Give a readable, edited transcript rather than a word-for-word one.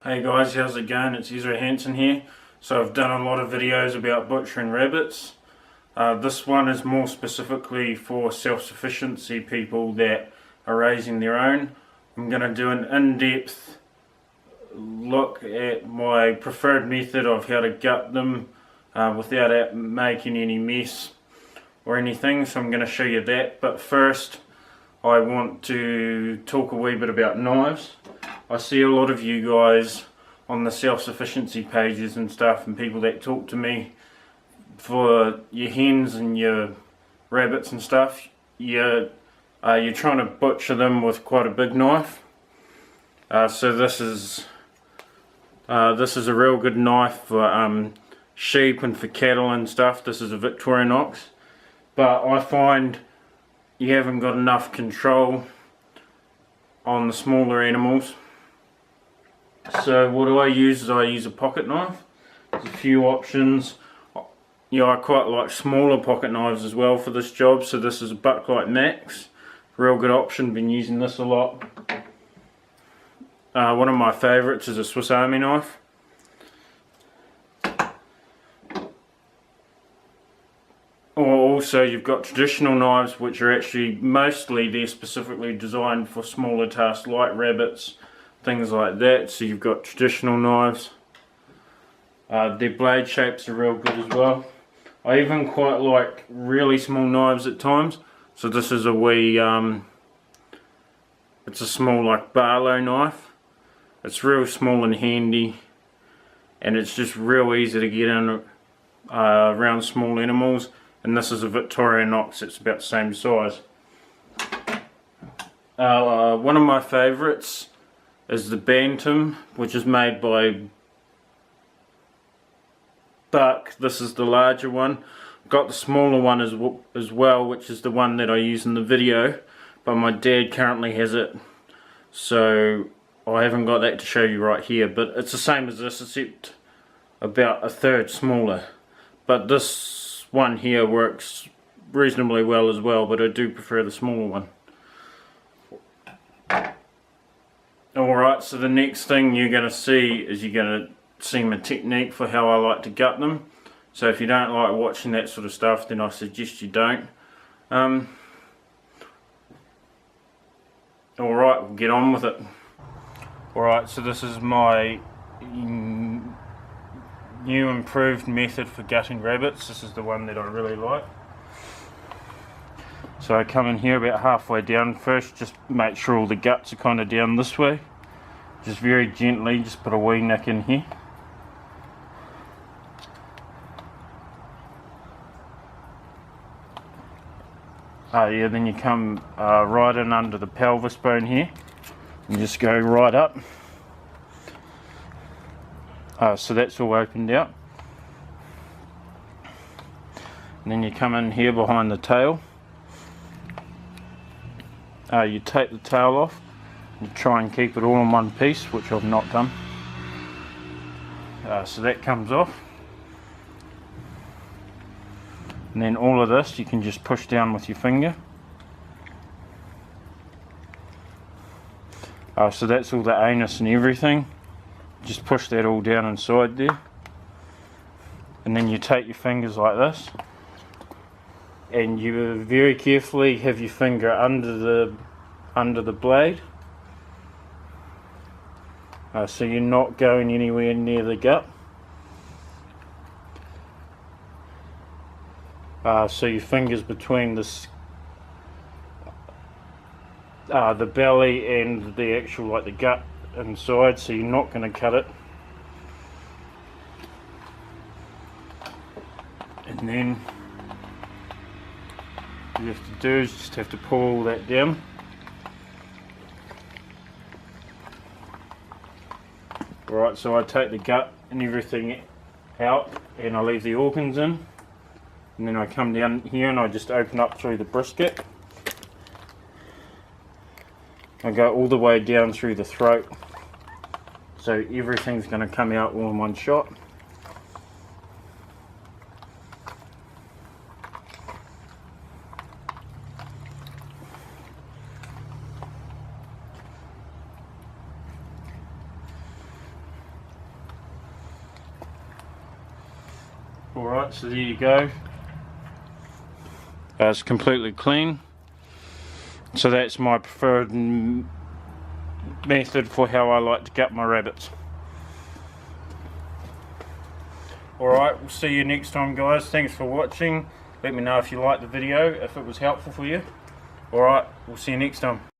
Hey guys, how's it going? It's Ezra Hansen here. So I've done a lot of videos about butchering rabbits. This one is more specifically for self-sufficiency people that are raising their own. I'm going to do an in-depth look at my preferred method of how to gut them without making any mess or anything. So I'm going to show you that. But first I want to talk a wee bit about knives. I see a lot of you guys on the self-sufficiency pages and stuff, and people that talk to me for your hens and your rabbits and stuff, you're trying to butcher them with quite a big knife. So this is a real good knife for sheep and for cattle and stuff. This is a Victorinox, but I find you haven't got enough control on the smaller animals. So what do I use? I use a pocket knife. There's a few options. I quite like smaller pocket knives as well for this job. So this is a Bucklite Max. Real good option, been using this a lot. One of my favourites is a Swiss Army knife. Or also you've got traditional knives, which are actually they're specifically designed for smaller tasks like rabbits, things like that. So you've got traditional knives. Their blade shapes are real good as well. I even quite like really small knives at times. So this is a wee, it's a small like Barlow knife. It's real small and handy, and it's just real easy to get in around small animals. And this is a Victorinox, it's about the same size. One of my favourites is the Bantam, which is made by Buck. This is the larger one. Got the smaller one as well, which is the one that I use in the video, but my dad currently has it, so I haven't got that to show you right here. But it's the same as this, except about a third smaller. But this one here works reasonably well as well, but I do prefer the smaller one. Alright, so the next thing you're going to see is you're going to see my technique for how I like to gut them. So if you don't like watching that sort of stuff, then I suggest you don't. Alright, we'll get on with it. Alright, so this is my new improved method for gutting rabbits. This is the one that I really like. So I come in here about halfway down first, just make sure all the guts are kind of down this way. Just very gently, just put a wee nick in here. Yeah, then you come right in under the pelvis bone here and just go right up. So that's all opened out. And then you come in here behind the tail. You take the tail off and try and keep it all in one piece, which I've not done. So that comes off. And then all of this you can just push down with your finger. So that's all the anus and everything. Just push that all down inside there. And then you take your fingers like this, and you very carefully have your finger under the blade, so you're not going anywhere near the gut. So your fingers between the belly and the actual, like, the gut inside, so you're not going to cut it. And then all you have to do is just have to pull all that down. Right, so I take the gut and everything out and I leave the organs in, and then I come down here and I just open up through the brisket. I go all the way down through the throat, so everything's going to come out all in one shot. Alright, so there you go. It's completely clean. So that's my preferred method for how I like to gut my rabbits. Alright, we'll see you next time, guys. Thanks for watching. Let me know if you liked the video, if it was helpful for you. Alright, we'll see you next time.